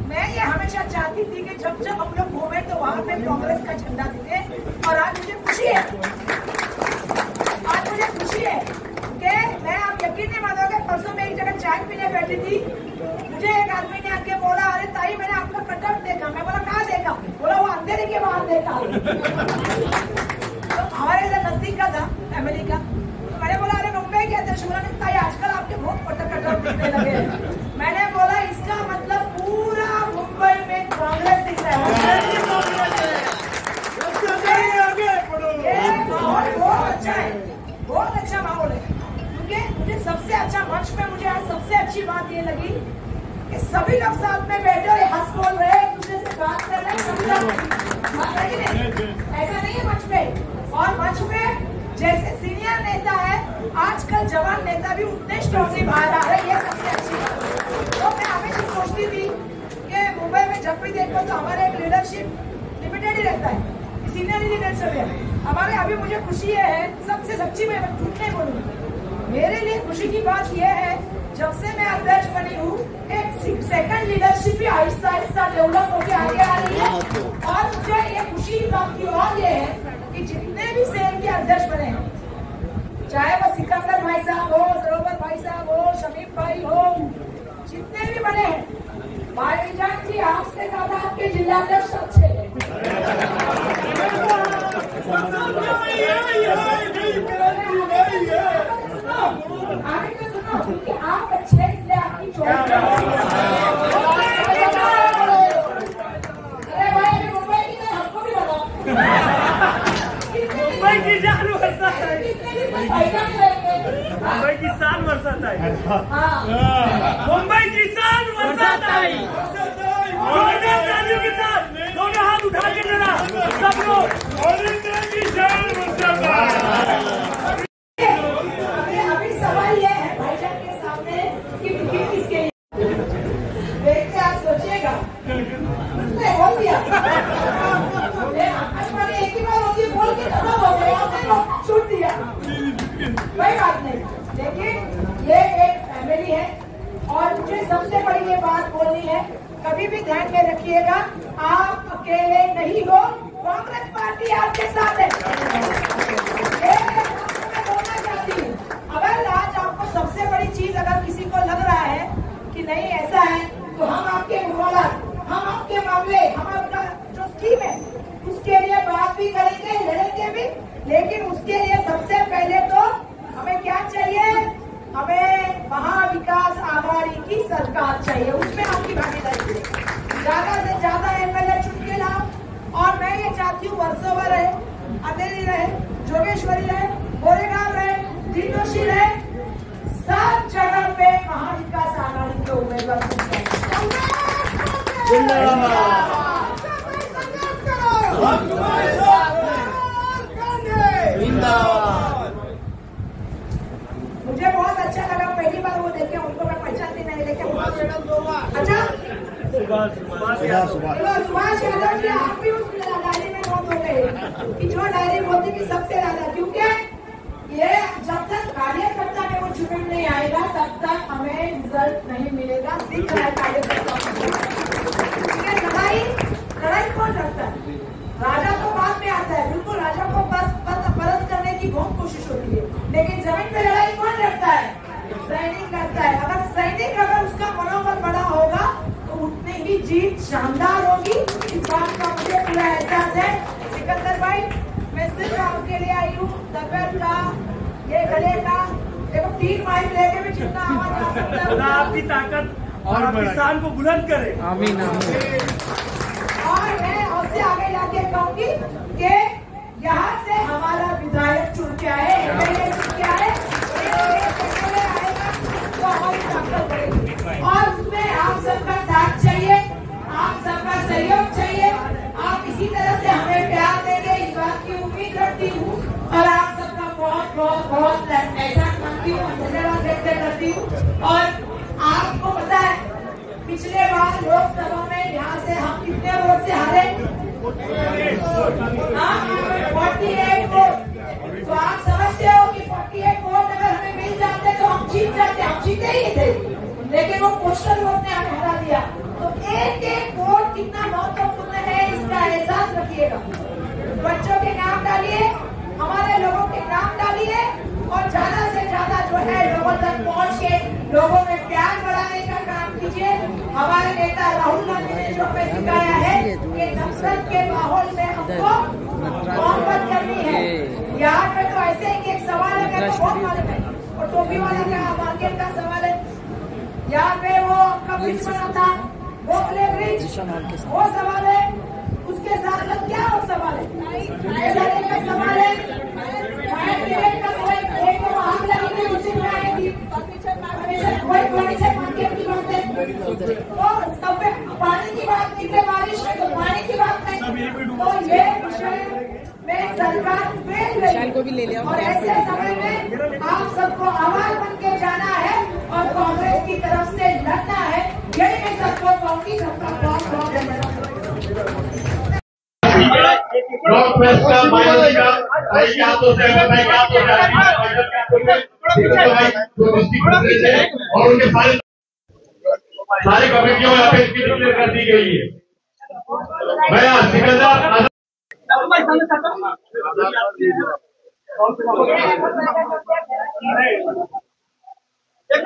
Speaker 5: मैं ये हमेशा चाहती थी कि जब हम लोग घूमे तो वहाँ पे कांग्रेस का झंडा दिखे, और आज मुझे खुशी है, कि मैं आप यकीन नहीं मानोगे, परसों में एक जगह चाय पीने बैठी थी, मुझे एक आदमी ने आके बोला अरे ताई मैंने आपका कटआउट देखा। मैं बोला कहाँ देखा? बोला वो अंधेरे के बाहर देखा। तो हमारे इधर नजदीक का था फैमिली का, तो मैंने बोला अरे मुंबई के अध्यक्ष बोला नहीं ताई आजकल आपके बहुत बड़ा कटआउट दिखने लगे हैं। मैंने बोला इसका मतलब पूरा मुंबई में कांग्रेस दिख रहा है। बहुत अच्छा है, बहुत अच्छा माहौल है। क्योंकि मुझे सबसे अच्छा मंच में मुझे आज सबसे अच्छी बात ये लगी कि सभी लोग साथ में बैठे और हंस बोल रहे हैं, एक दूसरे से बात कर रहे हैं, सभी लोग ऐसा नहीं है मंच में। और मंच में जैसे सीनियर नेता है, आजकल जवान नेता भी उतने स्ट्रॉन्गली बाहर आ रहे हैं, ये सबसे अच्छी बात है। तो मैं हमेशा सोचती थी कि मुंबई में जब भी देखो तो हमारे एक लीडरशिप लिमिटेड ही रहता है, सीनियर लीडरशिप है हमारे। अभी मुझे खुशी है, सबसे सच्ची में झूठ नहीं बोलूंगी, मेरे लिए खुशी की बात यह है जब से मैं अध्यक्ष बनी हूँ एक सेकंड लीडरशिप भी आहिस्ता आहिस्ता डेवलप होकर आगे आ रही है। और मुझे ये खुशी की बात की और ये है कि जितने भी सेल के अध्यक्ष बने हैं, चाहे वो सिकंदर भाई साहब हो, सरोवर भाई साहब हो, शमीम भाई हो, जितने भी बने हैं, भाईजान जी आपसे ज्यादा आपके जिलाध्यक्ष अच्छे हैं। आगे तो सुनो क्योंकि आप अच्छे इसलिए आपकी चॉइस। अरे भाई
Speaker 7: शान वर्षा ताई, मुंबई की शान वर्षा ताई, के साथ दोनों हाथ उठा के जरा सब लोग ऑल इंडिया की शान वर्षा ताई।
Speaker 5: अभी सवाल ये है भाईजान के सामने कि टिकट किसके लिए देख के आप सोचिएगा, नहीं बोल दिया आकाशवाणी एक ही बार होती है, बोल के खत्म हो गया, आपने छूट दिया, कोई बात नहीं। लेकिन ये एक फैमिली है और मुझे सबसे बड़ी ये बात बोलनी है, कभी भी ध्यान में रखिएगा, आप अकेले नहीं हो, कांग्रेस पार्टी आपके साथ है। बोलना चाहती हूँ, अगर आज आपको सबसे बड़ी चीज अगर किसी को लग रहा है कि नहीं ऐसा है, तो हम आपके मुआवजा, हम आपके मामले, हम आपका जो स्कीम है उसके लिए बात भी करेंगे, लड़ेंगे भी, लेकिन उसके लिए सबसे पहले तो हमें क्या चाहिए, हमें महाविकास आघाड़ी की सरकार चाहिए, उसमें आपकी भागीदारी है। ज्यादा से ज्यादा एमएलए चुन के लाओ, और मैं ये चाहती हूँ वर्सोवर रहे, अंधेरी रहे, जोगेश्वरी रहे, गोरेगांव रहे, दिनोशी रहे, सब जगह पे महाविकास आघाड़ी के उम्मीदवार मुझे बहुत अच्छा लगा, पहली बार वो देखे, उनको मैं पहचानती नहीं, लेकिन अच्छा सुभाष यादव जी, आप भी उस डायरी में नोट हो गए कि जो डायरी मोदी की सबसे ज्यादा, क्योंकि ये जब तक कार्यकर्ता में वो जुनून नहीं आएगा तब तक हमें रिजल्ट नहीं मिलेगा। दिख रहा है कार्यकर्ता, लड़ाई कौन लड़ता है, राजा तो बाद में आता है, बिल्कुल राजा को बस परस करने की बहुत कोशिश होती है, लेकिन जमीन पे लड़ाई कौन लड़ता है, सैनिक लड़ता है। अगर सैनिक अगर उसका मनोबल बड़ा होगा तो उतनी ही जीत शानदार होगी, इस बात का मुझे पूरा एहसास है। सिकंदर भाई, मैं सिर्फ आपके लिए आई हूँ, तबियत का, ये गले का, देखो 3 माइल लेके भी जितना आवाज आ सकता है,
Speaker 7: आपकी ताकत और किसान को बुलंद करे।
Speaker 5: आमीन। और मैं उससे आगे जाके कहूंगी कि यहाँ से हमारा विधायक चुन के आए, एमएलए चुन के आए, आएगा तो हमारी ताकत बढ़ेगी, और उसमें आप सबका साथ चाहिए, आप सबका सहयोग चाहिए, आप इसी तरह से हमें प्यार देंगे, इस बात की उम्मीद रखती हूँ, और आप सबका बहुत बहुत बहुत एहसान मानती हूँ, धन्यवाद व्यक्त करती हूँ। और आपको पता है पिछले बार लोकसभा में यहाँ से हम कितने वोट से हारे, 48 वोट, तो आप समझते हो कि 48 वोट अगर हमें मिल जाते तो हम जीत जाते, हम जीते ही थे, लेकिन वो पोस्टल वोट ने हमें हरा दिया। तो एक एक वोट कितना महत्वपूर्ण है, इसका एहसास रखिएगा। बच्चों के नाम डालिए, हमारे लोगों के नाम डालिए, और ज्यादा से ज्यादा जो है लोगों तक पहुँच के लोगों में प्यार बढ़ाने का काम कीजिए। हमारे नेता राहुल गांधी ने जो हमें सिखाया है कि नफरत के माहौल में हमको मोहब्बत करनी है। यहाँ पे तो ऐसे ही एक सवाल है, मेरे को बहुत मालूम है, और टोपी वाले का मार्केट का सवाल है, यहाँ पे वो आपका ब्रिज बना था, वो प्ले ब्रिज, वो सवाल है, उसके साथ साथ क्या और सवाल है, का सवाल है, पानी की बात नहीं है, बारिश है तो पानी की बात नहीं, तो ये विषय में सरकार फेल रही, और ऐसे समय में आप सबको आवाज बन के जाना है और कांग्रेस की तरफ से लड़ना है, यही मैं सबको कहूँगी। सबका बहुत बहुत धन्यवाद।
Speaker 1: और उनके सारी कमेटियों में अपेक्षा डिक्लेयर कर दी गई है। मैं सिकंदर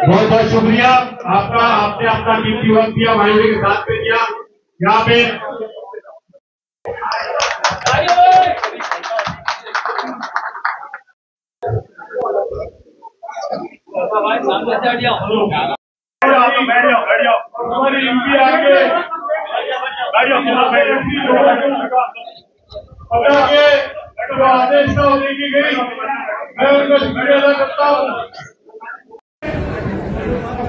Speaker 1: बहुत बहुत शुक्रिया आपका, आपने अपना कीमती वक्त दिया, माइनॉरिटी के साथ में दिया। यहाँ पे हमारी एमपी आगे आदेश की गई, मैं उनको शुक्रिया अदा करता हूँ।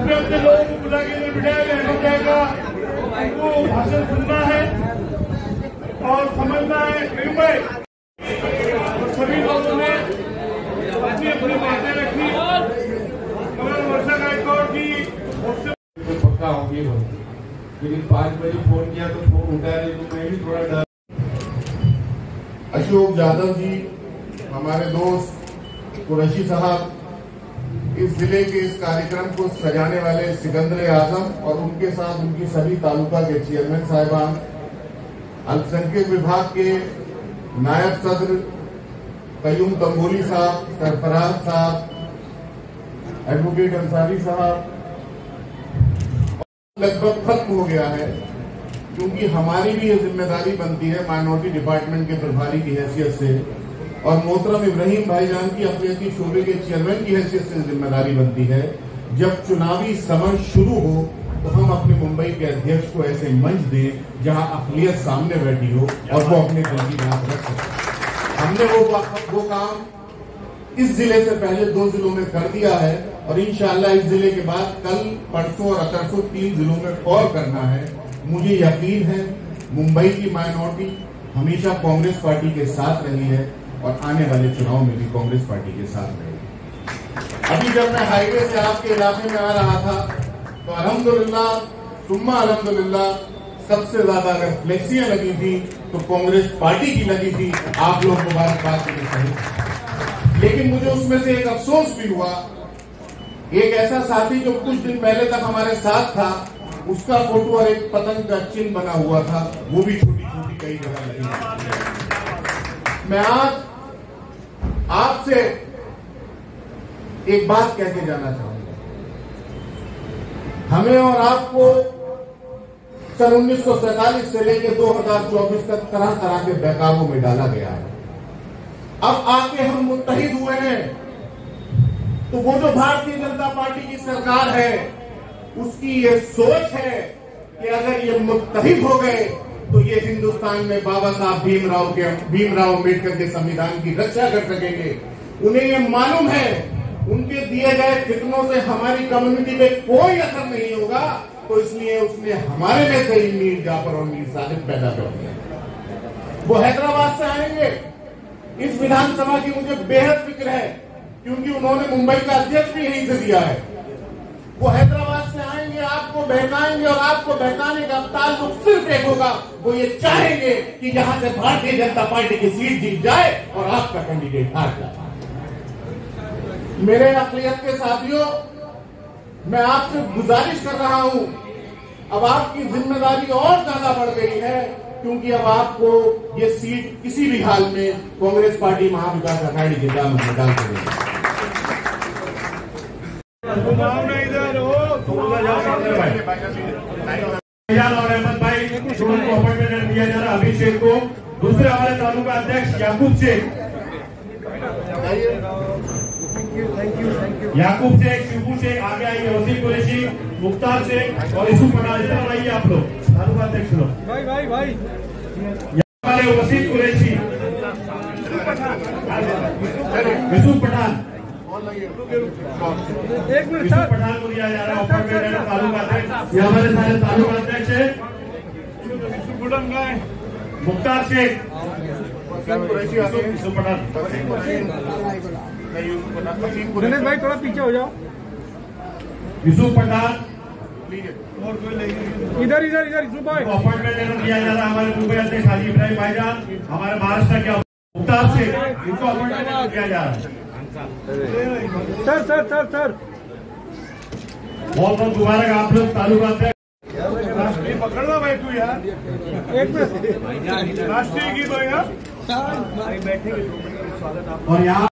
Speaker 2: अपने अपने लोगों को बुला के बिठाया जाएगा, उनको भाषण सुनना है और समझना है। और सभी लोगों ने अपनी अपनी बातें रखी, मगर वर्षा गायकवाड़ की
Speaker 3: पक्का होगी, लेकिन 5 बजे फोन किया तो फोन उठा नहीं, तो मैं भी थोड़ा डर।
Speaker 6: अशोक यादव जी, हमारे दोस्त कुरैशी साहब, इस जिले के इस कार्यक्रम को सजाने वाले सिकंदर आजम और उनके साथ उनकी सभी तालुका के चेयरमैन साहिबान, अल्पसंख्यक विभाग के नायब सदर कयूम तंबोली साहब, सरफराज साहब, एडवोकेट अंसारी साहब, लगभग खत्म हो गया है, क्योंकि हमारी भी ये जिम्मेदारी बनती है माइनॉरिटी डिपार्टमेंट के प्रभारी की हैसियत से, और मोहतरम इब्राहिम भाईजान की अक़लियती शोबे के चेयरमैन की हैसियत से जिम्मेदारी बनती है, जब चुनावी समर शुरू हो तो हम अपने मुंबई के अध्यक्ष को ऐसे मंच दें जहां अक़लियत सामने बैठी हो और वो अपने दिल की बात रख सके। हमने वो काम इस जिले से पहले 2 जिलों में कर दिया है, और इंशाअल्लाह इस जिले के बाद कल, परसों और अतरसों 3 जिलों में और करना है। मुझे यकीन है मुंबई की माइनॉरिटी हमेशा कांग्रेस पार्टी के साथ रही है और आने वाले चुनाव में भी कांग्रेस पार्टी के साथ रहेगी। अभी जब मैं हाईवे से आपके इलाके में आ रहा था तो अल्हम्दुलिल्लाह सुम्मा अल्हम्दुलिल्लाह सबसे ज्यादा अगर फ्लेक्सियां लगी थी तो कांग्रेस पार्टी की लगी थी। आप लोग मुबारकबाद के लिए सही, लेकिन मुझे उसमें से एक अफसोस भी हुआ, एक ऐसा साथी जो कुछ दिन पहले तक हमारे साथ था, उसका फोटो और एक पतंग का चिन्ह बना हुआ था, वो भी छोटी छोटी कई जगह लगी। मैं आज आपसे एक बात कह के जाना चाहूंगा। हमें और आपको सन 1947 से लेकर 2024 तक तरह तरह के बहकावों में डाला गया है। अब आके हम मुत्तहिद हुए हैं, तो वो जो भारतीय जनता पार्टी की सरकार है उसकी ये सोच है कि अगर ये मुत्तहिद हो गए तो ये हिंदुस्तान में बाबा साहब भीमराव अम्बेडकर के संविधान की रक्षा कर सकेंगे। उन्हें ये मालूम है उनके दिए गए फितनों से हमारी कम्युनिटी पे कोई असर नहीं होगा, तो इसलिए उसने हमारे में से ही मीर जाफर और मीर सादिक पैदा कर दिया। वो हैदराबाद से आएंगे, इस विधानसभा की मुझे बेहद फिक्र है, क्योंकि उन्होंने मुंबई का अध्यक्ष भी यहीं से दिया है। वो हैदराबाद से आएंगे, आपको बहकाएंगे, और आपको बहकाने का ताल्लुक सिर्फ एक होगा, वो ये चाहेंगे कि यहां से भारतीय जनता पार्टी की सीट जीत जाए और आपका कैंडिडेट हार जाए। मेरे अक़लियत के साथियों, मैं आपसे गुजारिश कर रहा हूं, अब आपकी जिम्मेदारी और ज्यादा बढ़ गई है, क्योंकि अब आपको ये सीट किसी भी हाल में कांग्रेस पार्टी महाविकास अघाड़ी के दामन में डाल देगी।
Speaker 2: और अहमद भाई को अपॉइंटमेंट दिया जा रहा है, अभिषेक को। दूसरे हमारे तालुका अध्यक्ष याकूब शेख, याकूब शेख, शिबू शेख आगे आइए, वसीम कुरैशी, मुख्तार शेख और यूसुफ पठान, इस तरह आइए आप लोग तालुका अध्यक्ष लोग। भाई हमारे वसीम कुरैशी, यूसुफ पठान, यूसुफ पठान को दिया जा रहा है अपॉइंटमेंट तालुका अध्यक्ष। ये हमारे सारे तालुका अध्यक्ष है। मुख्तार शेख, यूसुफ पठान,
Speaker 9: दिनेश भाई थोड़ा पीछे हो जाओ।
Speaker 2: यूसुफ पठान,
Speaker 9: इधर इधर इधर यूसुफ भाई।
Speaker 2: अपॉइंटमेंट लेटर दिया जा रहा है हमारे मुंबई अध्यक्ष हाजी इब्राहिम भाईजान, हमारे महाराष्ट्र के मुख्तार से इनको अपॉइंटमेंट लेटर दिया जा रहा है।
Speaker 9: सर सर सर सर
Speaker 2: बहुत बहुत मुबारक आप लोग तालुका अध्यक्ष।
Speaker 9: पकड़ लो भाई तू यार, एक मिनट राष्ट्रीय गीत हो यार।
Speaker 2: और यहाँ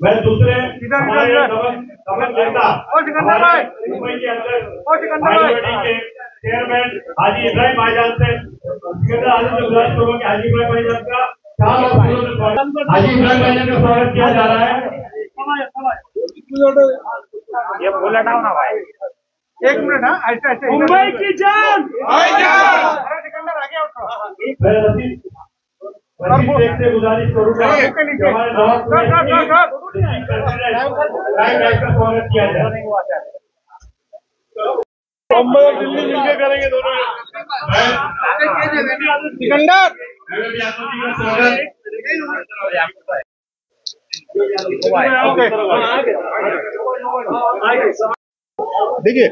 Speaker 2: मैं दूसरे हमारे मुंबई के अंदर के चेयरमैन हाजी इब्राहिम भाईजान से हाजी इब्राहिम भाईजान का हाजी इब्राहिम भाईजान का स्वागत किया जा रहा है।
Speaker 9: ये बोला था ना भाई, एक मिनट। हाँ ऐसे ऐसे मुंबई की जान, सिकंदर आगे उठो।
Speaker 2: से गुजारिश करूंगा स्वागत किया जाए। मुंबई और दिल्ली मिलकर करेंगे दोनों सिकंदर।
Speaker 10: देखिए,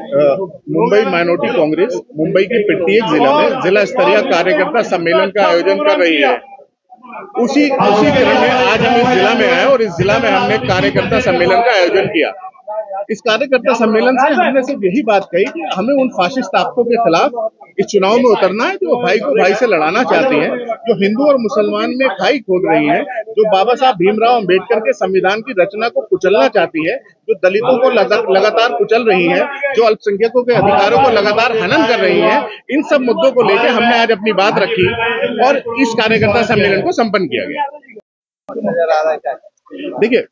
Speaker 10: मुंबई माइनॉरिटी कांग्रेस मुंबई के प्रत्येक जिला में जिला स्तरीय कार्यकर्ता सम्मेलन का आयोजन कर रही है। उसी क्रम में आज हम इस जिला में आए और इस जिला में हमने कार्यकर्ता सम्मेलन का आयोजन किया। इस कार्यकर्ता सम्मेलन से हमने सिर्फ यही बात कही कि हमें उन फाशिस्ट ताकतों के खिलाफ इस चुनाव में उतरना है जो भाई को भाई से लड़ाना चाहती हैं, जो हिंदू और मुसलमान में खाई खोद रही हैं, जो बाबा साहब भीमराव अंबेडकर के संविधान की रचना को कुचलना चाहती है, जो दलितों को लगातार कुचल रही है, जो अल्पसंख्यकों के अधिकारों को लगातार हनन कर रही है। इन सब मुद्दों को लेकर हमने आज अपनी बात रखी और इस कार्यकर्ता सम्मेलन को संपन्न किया गया। देखिए,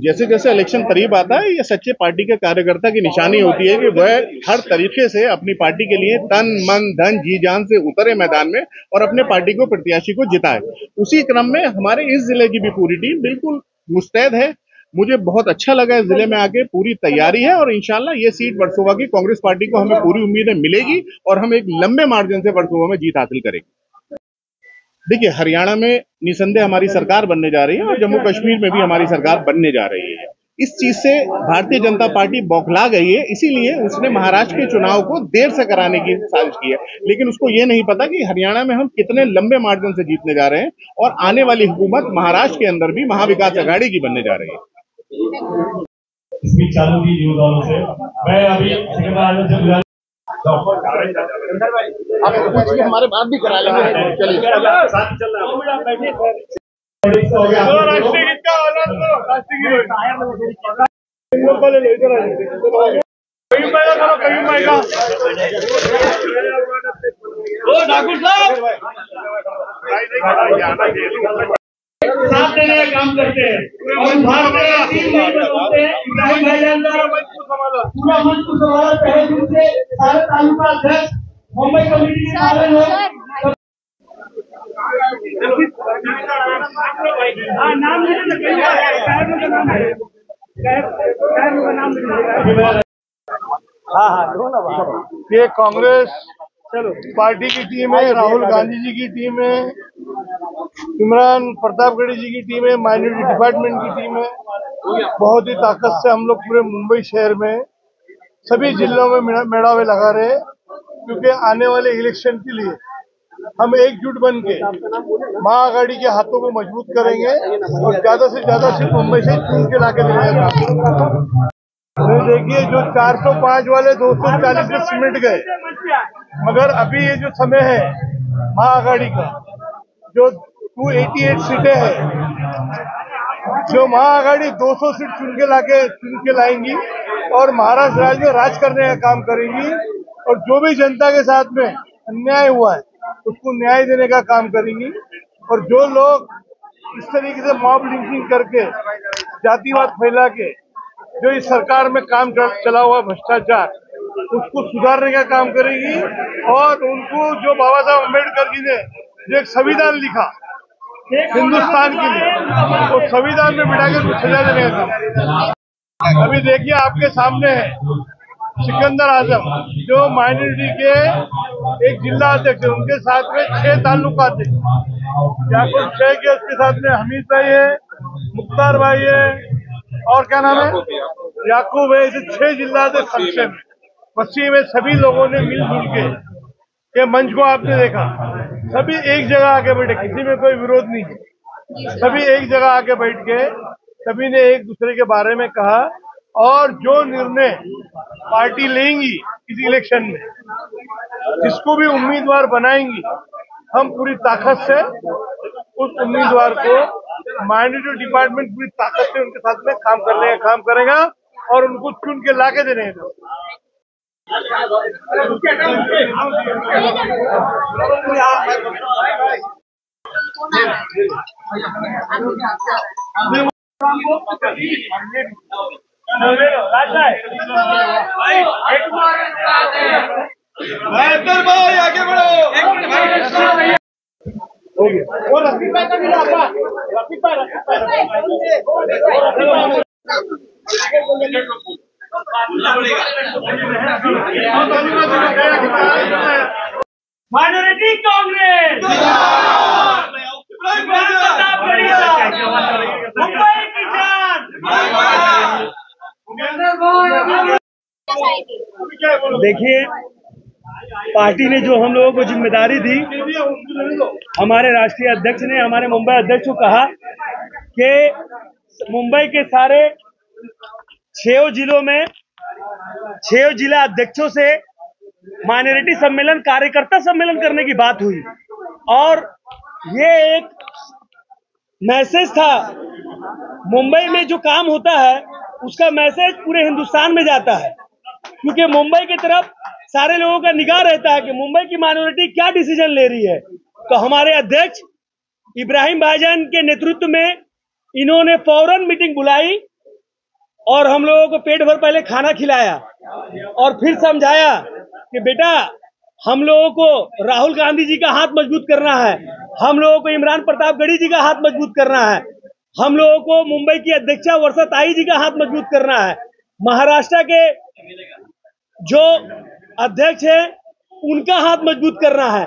Speaker 10: जैसे जैसे इलेक्शन करीब आता है, ये सच्चे पार्टी के कार्यकर्ता की निशानी होती है कि वह हर तरीके से अपनी पार्टी के लिए तन मन धन जी जान से उतरे मैदान में और अपने पार्टी को प्रत्याशी को जिताए। उसी क्रम में हमारे इस जिले की भी पूरी टीम बिल्कुल मुस्तैद है। मुझे बहुत अच्छा लगा इस जिले में आके, पूरी तैयारी है और इंशाल्लाह ये सीट वर्सोवा की कांग्रेस पार्टी को हमें पूरी उम्मीदें मिलेगी और हम एक लंबे मार्जिन से वर्सोवा में जीत हासिल करेंगे। देखिए, हरियाणा में निसंदेह हमारी सरकार बनने जा रही है और जम्मू कश्मीर में भी हमारी सरकार बनने जा रही है। इस चीज से भारतीय जनता पार्टी बौखला गई है, इसीलिए उसने महाराष्ट्र के चुनाव को देर से कराने की साजिश की है। लेकिन उसको ये नहीं पता कि हरियाणा में हम कितने लंबे मार्जिन से जीतने जा रहे हैं और आने वाली हुकूमत महाराष्ट्र के अंदर भी महाविकास अघाड़ी की बनने जा रही है।
Speaker 2: इसमें चालू की युवाओं से मैं अभी
Speaker 10: आप कुछ भी हमारे बात भी करा लेंगे। चलिए
Speaker 9: राष्ट्रीय गीत का ठाकुर साथ देने का काम करते हैं और इब्राहिम भाईजान पूरा मंच को संभाला पहले दिन से सारे तालुका अध्यक्ष मुंबई कमेटी के सारे लोग ये कांग्रेस पार्टी की टीम है, राहुल गांधी जी की टीम है, इमरान प्रतापगढ़ी जी की टीम है, माइनॉरिटी डिपार्टमेंट की टीम है। बहुत ही ताकत से हम लोग पूरे मुंबई शहर में सभी जिलों में मेड़ावे लगा रहे हैं, क्योंकि आने वाले इलेक्शन के लिए हम एकजुट बन के महाआघाड़ी के हाथों को मजबूत करेंगे और ज्यादा से ज्यादा सिर्फ मुंबई से चुन के लाके देंगे। देखिए, जो 405 वाले 240 में सिमट गए, मगर अभी ये जो समय है महाआघाड़ी का, जो 288 सीटें हैं, जो महाआघाड़ी 200 सीट चुन के लाएंगी और महाराष्ट्र राज्य में राज करने का काम करेंगी और जो भी जनता के साथ में अन्याय हुआ है उसको न्याय देने का काम करेंगी। और जो लोग इस तरीके से मॉब लिंचिंग करके जातिवाद फैला के जो इस सरकार में काम चला हुआ भ्रष्टाचार, उसको सुधारने का काम करेगी। और उनको जो बाबा साहब अम्बेडकर जी ने जो एक संविधान लिखा हिंदुस्तान के लिए, वो संविधान में बिठाकर सजा देने का काम। अभी देखिए, आपके सामने है सिकंदर आजम, जो माइनॉरिटी के एक जिला अध्यक्ष है, उनके साथ में 6 तालुका अध्यक्ष, याकूब शेख है, उसके साथ में हमीद भाई है, मुख्तार भाई है और क्या नाम है, याकूब है। इसे 6 जिला अध्यक्ष फंक्शन पश्चिम में सभी लोगों ने मिलजुल के ये मंच को आपने देखा, सभी एक जगह आके बैठे, किसी में कोई विरोध नहीं है, सभी एक जगह आके बैठ के सभी ने एक दूसरे के बारे में कहा और जो निर्णय पार्टी लेंगी इस इलेक्शन में, जिसको भी उम्मीदवार बनाएंगी, हम पूरी ताकत से उस उम्मीदवार को माइनॉरिटी डिपार्टमेंट पूरी ताकत से उनके साथ में काम करने का काम करेगा और उनको चुन के लाके देने का। भाई आगे बढ़ो।
Speaker 11: माइनॉरिटी कांग्रेस मुंबई की जान। देखिए, पार्टी ने जो हम लोगों को जिम्मेदारी दी, हमारे राष्ट्रीय अध्यक्ष ने हमारे मुंबई अध्यक्ष को कहा कि मुंबई के सारे 6 जिलों में 6 जिला अध्यक्षों से माइनॉरिटी सम्मेलन, कार्यकर्ता सम्मेलन करने की बात हुई और ये एक मैसेज था। मुंबई में जो काम होता है उसका मैसेज पूरे हिंदुस्तान में जाता है, क्योंकि मुंबई की तरफ सारे लोगों का निगाह रहता है कि मुंबई की माइनॉरिटी क्या डिसीजन ले रही है। तो हमारे अध्यक्ष इब्राहिम भाईजान के नेतृत्व में इन्होंने फौरन मीटिंग बुलाई और हम लोगों को पेट भर पहले खाना खिलाया और फिर समझाया कि बेटा, हम लोगों को राहुल गांधी जी का हाथ मजबूत करना है, हम लोगों को इमरान प्रतापगढ़ी जी का हाथ मजबूत करना है, हम लोगों को मुंबई की अध्यक्षा वर्षा ताई जी का हाथ मजबूत करना है, महाराष्ट्र के जो अध्यक्ष है उनका हाथ मजबूत करना है।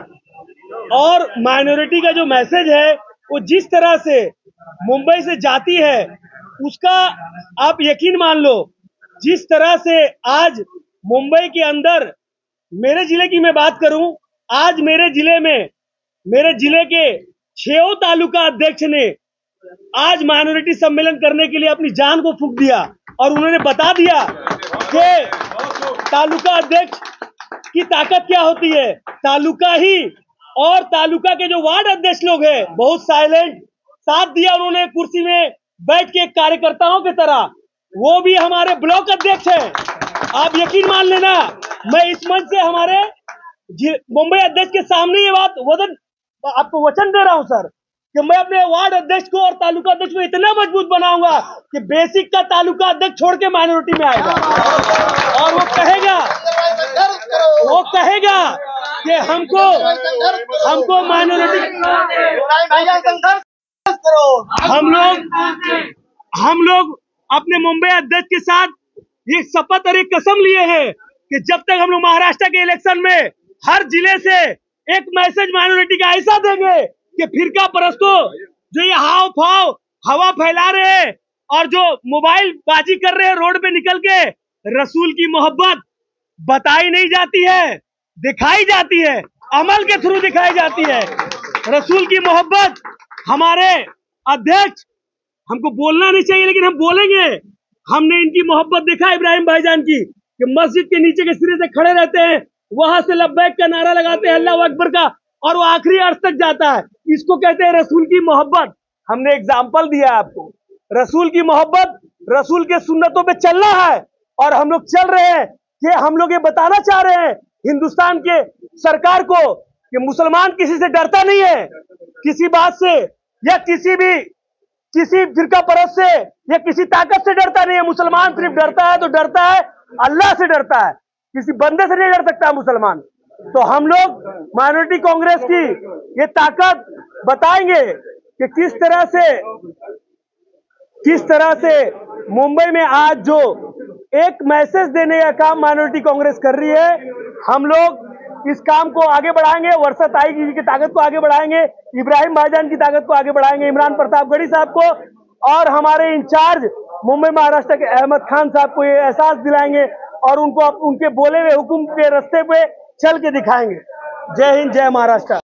Speaker 11: और माइनॉरिटी का जो मैसेज है वो जिस तरह से मुंबई से जाती है उसका आप यकीन मान लो, जिस तरह से आज मुंबई के अंदर, मेरे जिले की मैं बात करूं, आज मेरे जिले के 6 तालुका अध्यक्ष ने आज माइनॉरिटी सम्मेलन करने के लिए अपनी जान को फूंक दिया और उन्होंने बता दिया कि तालुका अध्यक्ष की ताकत क्या होती है। तालुका ही और तालुका के जो वार्ड अध्यक्ष लोग हैं बहुत साइलेंट साथ दिया उन्होंने, कुर्सी में बैठ के कार्यकर्ताओं की तरह। वो भी हमारे ब्लॉक अध्यक्ष हैं, आप यकीन मान लेना। मैं इस मंच से हमारे मुंबई अध्यक्ष के सामने ये बात आपको वचन दे रहा हूं सर, कि मैं अपने वार्ड अध्यक्ष को और तालुका अध्यक्ष को इतना मजबूत बनाऊंगा कि बेसिक का तालुका अध्यक्ष छोड़ के माइनॉरिटी में आएगा और वो कहेगा कि हमको माइनॉरिटी, हम लोग अपने मुंबई अध्यक्ष के साथ ये शपथ और एक कसम लिए हैं कि जब तक हम लोग महाराष्ट्र के इलेक्शन में हर जिले से एक मैसेज माइनॉरिटी का ऐसा देंगे कि फिरका परस्तों जो ये हाव फाव हवा फैला रहे हैं और जो मोबाइल बाजी कर रहे हैं रोड पे निकल के, रसूल की मोहब्बत बताई नहीं जाती है, दिखाई जाती है, अमल के थ्रू दिखाई जाती है। रसूल की मोहब्बत हमारे अध्यक्ष, हमको बोलना नहीं चाहिए लेकिन हम बोलेंगे। हमने इनकी मोहब्बत देखा इब्राहिम भाईजान की, कि मस्जिद के नीचे के सिरे से खड़े रहते हैं, वहां से लब्बैक का नारा लगाते हैं, अल्लाह अकबर का, और वो आखिरी अर्थ तक जाता है। इसको कहते हैं रसूल की मोहब्बत। हमने एग्जाम्पल दिया आपको, रसूल की मोहब्बत, रसूल के सुन्नतों पे चलना है और हम लोग चल रहे हैं। कि हम लोग ये बताना चाह रहे हैं हिंदुस्तान के सरकार को कि मुसलमान किसी से डरता नहीं है, किसी बात से या किसी फिरका परस्त से या किसी ताकत से डरता नहीं है। मुसलमान सिर्फ डरता है तो डरता है अल्लाह से डरता है, किसी बंदे से नहीं डर सकता मुसलमान। तो हम लोग माइनॉरिटी कांग्रेस की ये ताकत बताएंगे कि किस तरह से मुंबई में आज जो एक मैसेज देने का काम माइनॉरिटी कांग्रेस कर रही है, हम लोग इस काम को आगे बढ़ाएंगे। वर्षा ताई जी की ताकत को आगे बढ़ाएंगे, इब्राहिम भाईजान की ताकत को आगे बढ़ाएंगे, इमरान प्रतापगढ़ी साहब को और हमारे इंचार्ज मुंबई महाराष्ट्र के अहमद खान साहब को ये एहसास दिलाएंगे और उनको उनके बोले हुए हुक्म के रास्ते पे चल के दिखाएंगे। जय हिंद, जय महाराष्ट्र।